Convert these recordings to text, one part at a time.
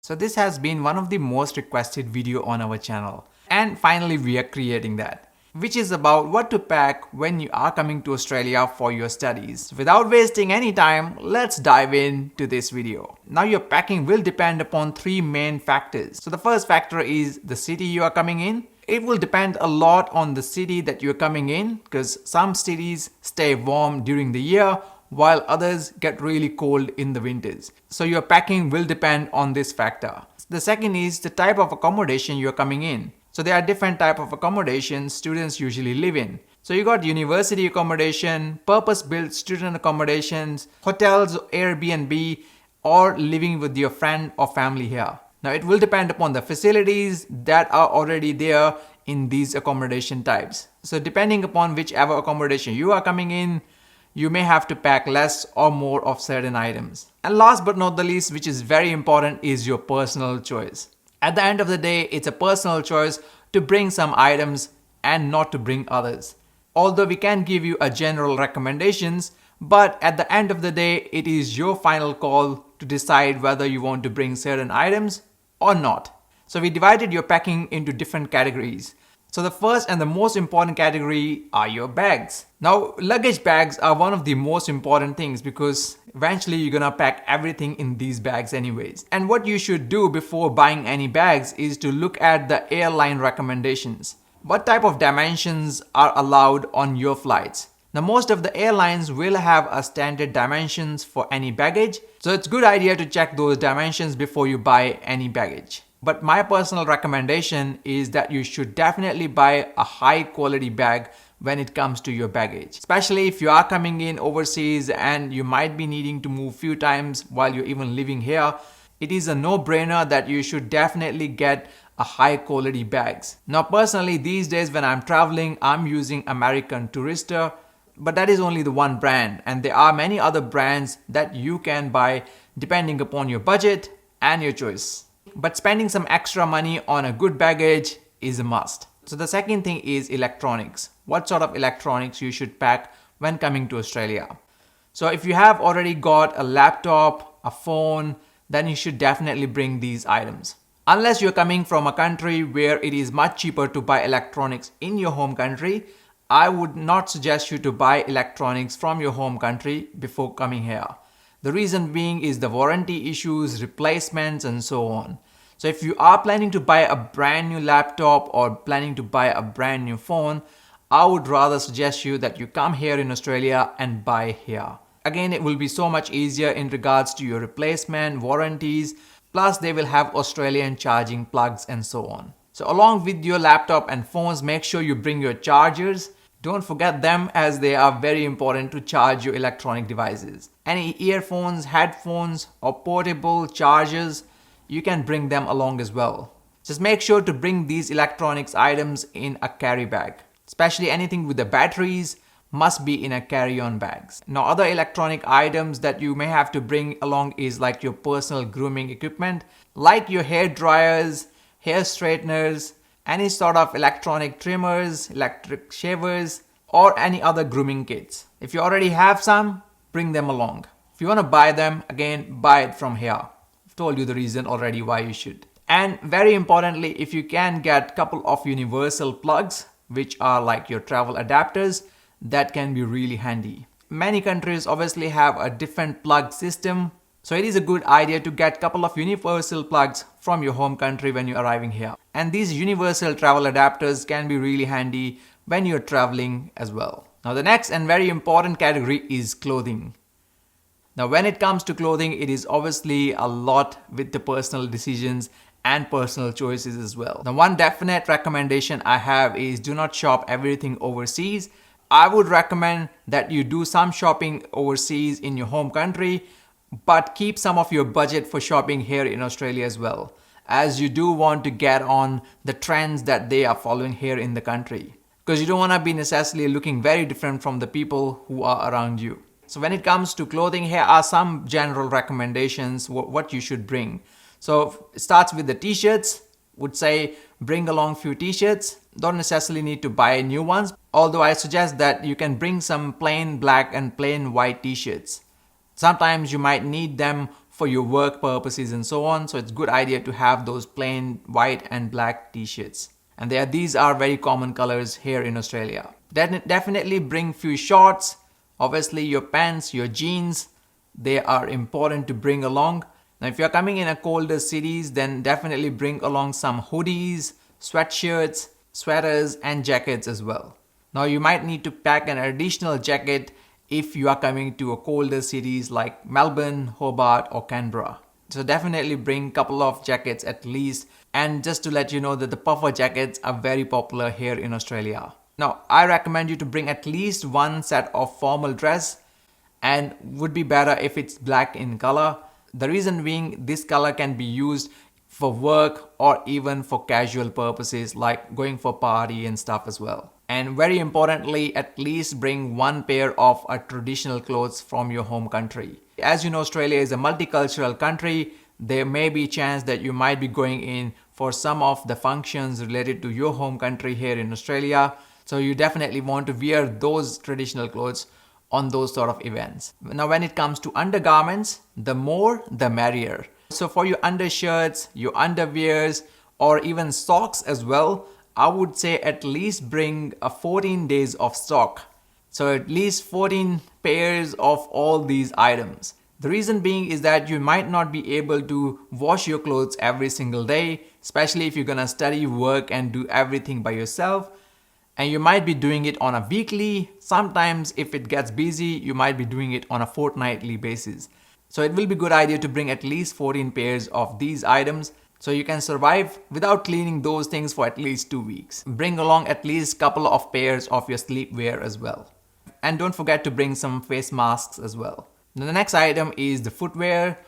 So this has been one of the most requested video on our channel. And finally we are creating that, which is about what to pack when you are coming to Australia for your studies. Without wasting any time, let's dive into this video. Now your packing will depend upon three main factors. So the first factor is the city you are coming in. It will depend a lot on the city that you're coming in, because some cities stay warm during the year while others get really cold in the winters. So your packing will depend on this factor. The second is the type of accommodation you're coming in. So there are different type of accommodations students usually live in. So you got university accommodation, purpose-built student accommodations, hotels, Airbnb, or living with your friend or family here. Now it will depend upon the facilities that are already there in these accommodation types. So depending upon whichever accommodation you are coming in, you may have to pack less or more of certain items. And last but not the least, which is very important, is your personal choice. At the end of the day, it's a personal choice to bring some items and not to bring others. Although we can give you a general recommendations, but at the end of the day, it is your final call to decide whether you want to bring certain items or not. So we divided your packing into different categories. So the first and the most important category are your bags. Now, luggage bags are one of the most important things because eventually you're gonna pack everything in these bags anyways. And what you should do before buying any bags is to look at the airline recommendations. What type of dimensions are allowed on your flights? Now, most of the airlines will have a standard dimensions for any baggage. So it's a good idea to check those dimensions before you buy any baggage. But my personal recommendation is that you should definitely buy a high quality bag when it comes to your baggage. Especially if you are coming in overseas and you might be needing to move few times while you're even living here. It is a no-brainer that you should definitely get a high quality bags. Now personally, these days when I'm traveling, I'm using American Tourister, but that is only the one brand, and there are many other brands that you can buy depending upon your budget and your choice. But spending some extra money on a good baggage is a must. So the second thing is electronics. What sort of electronics you should pack when coming to Australia? So if you have already got a laptop, a phone, then you should definitely bring these items. Unless you're coming from a country where it is much cheaper to buy electronics in your home country, I would not suggest you to buy electronics from your home country before coming here. The reason being is the warranty issues, replacements, and so on. So if you are planning to buy a brand new laptop or planning to buy a brand new phone, I would rather suggest you that you come here in Australia and buy here. Again, it will be so much easier in regards to your replacement, warranties, plus they will have Australian charging plugs and so on. So along with your laptop and phones, make sure you bring your chargers. Don't forget them, as they are very important to charge your electronic devices. Any earphones, headphones, or portable chargers, you can bring them along as well. Just make sure to bring these electronics items in a carry bag. Especially anything with the batteries must be in a carry-on bags. Now other electronic items that you may have to bring along is like your personal grooming equipment, like your hair dryers, hair straighteners, any sort of electronic trimmers, electric shavers, or any other grooming kits. If you already have some, bring them along. If you want to buy them, again, buy it from here. I've told you the reason already why you should. And very importantly, if you can get a couple of universal plugs, which are like your travel adapters, that can be really handy. Many countries obviously have a different plug system, so it is a good idea to get a couple of universal plugs from your home country when you're arriving here. And these universal travel adapters can be really handy when you're traveling as well. Now the next and very important category is clothing. Now when it comes to clothing, it is obviously a lot with the personal decisions and personal choices as well. The one definite recommendation I have is do not shop everything overseas. I would recommend that you do some shopping overseas in your home country, but keep some of your budget for shopping here in Australia as well, as you do want to get on the trends that they are following here in the country, because you don't want to be necessarily looking very different from the people who are around you. So when it comes to clothing, here are some general recommendations what you should bring. So it starts with the t-shirts. Would say bring along few t-shirts. Don't necessarily need to buy new ones, although I suggest that you can bring some plain black and plain white t-shirts. Sometimes you might need them for your work purposes and so on. So it's a good idea to have those plain white and black t-shirts. And these are very common colors here in Australia. Definitely bring few shorts. Obviously your pants, your jeans, they are important to bring along. Now if you're coming in a colder cities, then definitely bring along some hoodies, sweatshirts, sweaters and jackets as well. Now you might need to pack an additional jacket if you are coming to a colder cities like Melbourne, Hobart or Canberra. So definitely bring a couple of jackets at least. And just to let you know that the puffer jackets are very popular here in Australia. Now I recommend you to bring at least one set of formal dress, and would be better if it's black in color. The reason being, this color can be used for work or even for casual purposes like going for party and stuff as well. And very importantly, at least bring one pair of traditional clothes from your home country. As you know, Australia is a multicultural country. There may be a chance that you might be going in for some of the functions related to your home country here in Australia. So you definitely want to wear those traditional clothes on those sort of events. Now when it comes to undergarments, the more the merrier. So for your undershirts, your underwears or even socks as well, I would say at least bring 14 days of stock. So at least 14 pairs of all these items. The reason being is that you might not be able to wash your clothes every single day, especially if you're gonna study, work and do everything by yourself. And you might be doing it on a weekly. Sometimes if it gets busy, you might be doing it on a fortnightly basis. So it will be a good idea to bring at least 14 pairs of these items so you can survive without cleaning those things for at least 2 weeks. Bring along at least a couple of pairs of your sleepwear as well. And don't forget to bring some face masks as well. Now the next item is the footwear.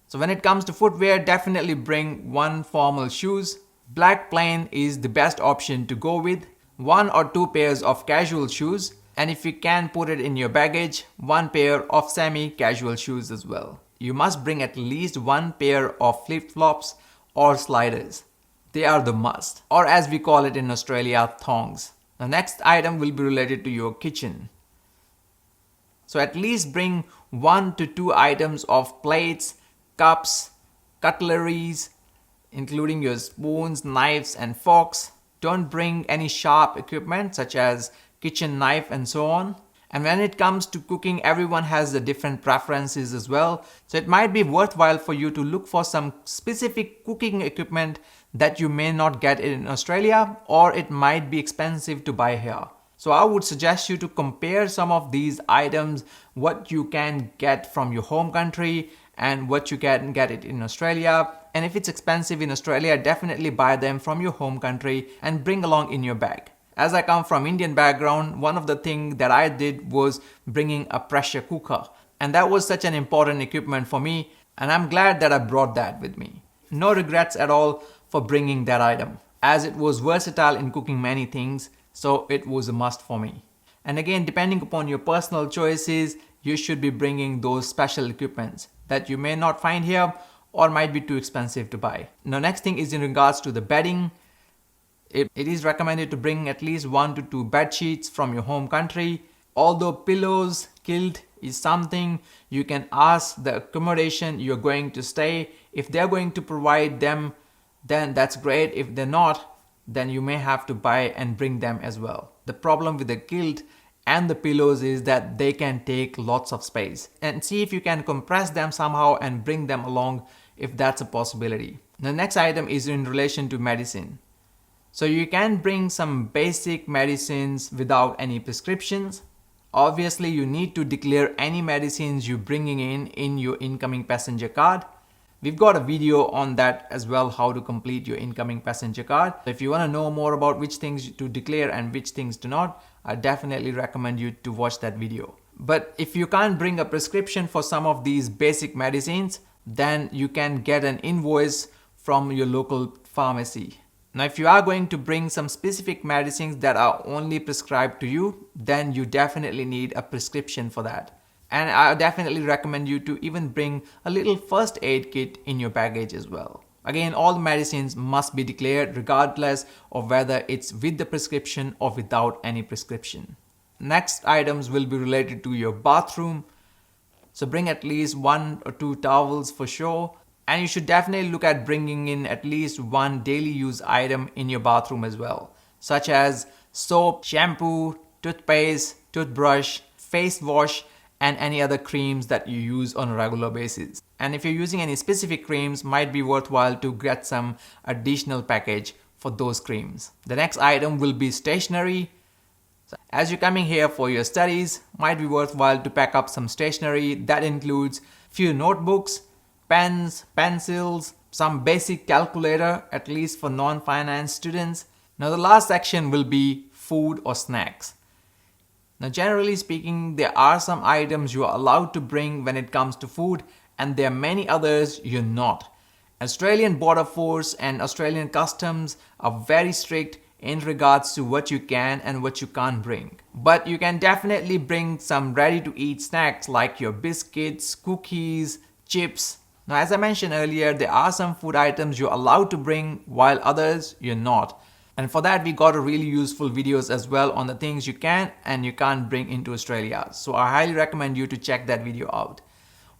So when it comes to footwear, definitely bring one formal shoes. Black plain is the best option to go with. 1 or 2 pairs of casual shoes, and if you can put it in your baggage, 1 pair of semi-casual shoes as well. You must bring at least 1 pair of flip-flops or sliders. They are the must, or as we call it in Australia, thongs. The next item will be related to your kitchen. So at least bring 1 to 2 items of plates, cups, cutleries, including your spoons, knives and forks. Don't bring any sharp equipment such as kitchen knife and so on. And when it comes to cooking, everyone has the different preferences as well. So it might be worthwhile for you to look for some specific cooking equipment that you may not get in Australia, or it might be expensive to buy here. So I would suggest you to compare some of these items, what you can get from your home country and what you can get it in Australia. And if it's expensive in Australia, definitely buy them from your home country and bring along in your bag. As I come from Indian background, one of the things that I did was bringing a pressure cooker. And that was such an important equipment for me, and I'm glad that I brought that with me. No regrets at all for bringing that item, as it was versatile in cooking many things, so it was a must for me. And again, depending upon your personal choices, you should be bringing those special equipments that you may not find here or might be too expensive to buy. Now next thing is in regards to the bedding. It is recommended to bring at least 1 to 2 bed sheets from your home country. Although pillows, kilt is something you can ask the accommodation you're going to stay. If they're going to provide them, then that's great. If they're not, then you may have to buy and bring them as well. The problem with the kilt and the pillows is that they can take lots of space. And see if you can compress them somehow and bring them along if that's a possibility. The next item is in relation to medicine. So you can bring some basic medicines without any prescriptions. Obviously, you need to declare any medicines you're bringing in your incoming passenger card. We've got a video on that as well, how to complete your incoming passenger card. If you want to know more about which things to declare and which things to not, I definitely recommend you to watch that video. But if you can't bring a prescription for some of these basic medicines, then you can get an invoice from your local pharmacy. Now, if you are going to bring some specific medicines that are only prescribed to you, then you definitely need a prescription for that. And I definitely recommend you to even bring a little first aid kit in your baggage as well. Again, all the medicines must be declared regardless of whether it's with the prescription or without any prescription. Next items will be related to your bathroom. So bring at least 1 or 2 towels for sure. And you should definitely look at bringing in at least one daily use item in your bathroom as well, such as soap, shampoo, toothpaste, toothbrush, face wash, and any other creams that you use on a regular basis. And if you're using any specific creams, might be worthwhile to get some additional package for those creams. The next item will be stationery. So as you're coming here for your studies, might be worthwhile to pack up some stationery. That includes few notebooks, pens, pencils, some basic calculator, at least for non-finance students. Now the last section will be food or snacks. Now generally speaking, there are some items you are allowed to bring when it comes to food, and there are many others you're not. Australian Border Force and Australian Customs are very strict in regards to what you can and what you can't bring. But you can definitely bring some ready to eat snacks like your biscuits, cookies, chips. Now as I mentioned earlier, there are some food items you're allowed to bring while others you're not. And for that, we got a really useful videos as well on the things you can and you can't bring into Australia. So I highly recommend you to check that video out.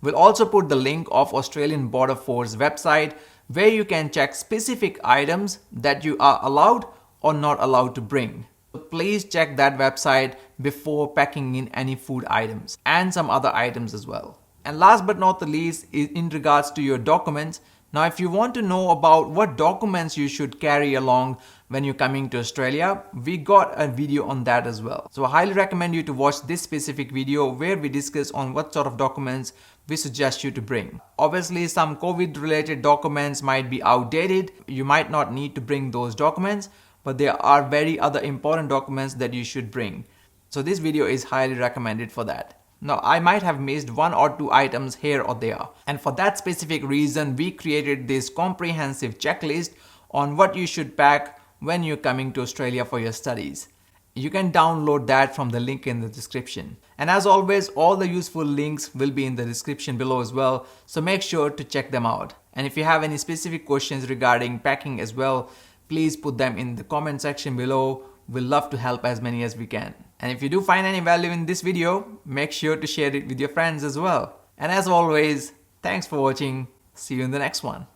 We'll also put the link of Australian Border Force website where you can check specific items that you are allowed or not allowed to bring. So please check that website before packing in any food items and some other items as well. And last but not the least is in regards to your documents. Now if you want to know about what documents you should carry along when you're coming to Australia, we got a video on that as well. So I highly recommend you to watch this specific video where we discuss on what sort of documents we suggest you to bring. Obviously some COVID related documents might be outdated. You might not need to bring those documents, but there are very other important documents that you should bring. So this video is highly recommended for that. Now I might have missed 1 or 2 items here or there, and for that specific reason we created this comprehensive checklist on what you should pack when you're coming to Australia for your studies. You can download that from the link in the description. And as always, all the useful links will be in the description below as well, so make sure to check them out. And if you have any specific questions regarding packing as well, please put them in the comment section below. We'll love to help as many as we can. And if you do find any value in this video, make sure to share it with your friends as well. And as always, thanks for watching. See you in the next one.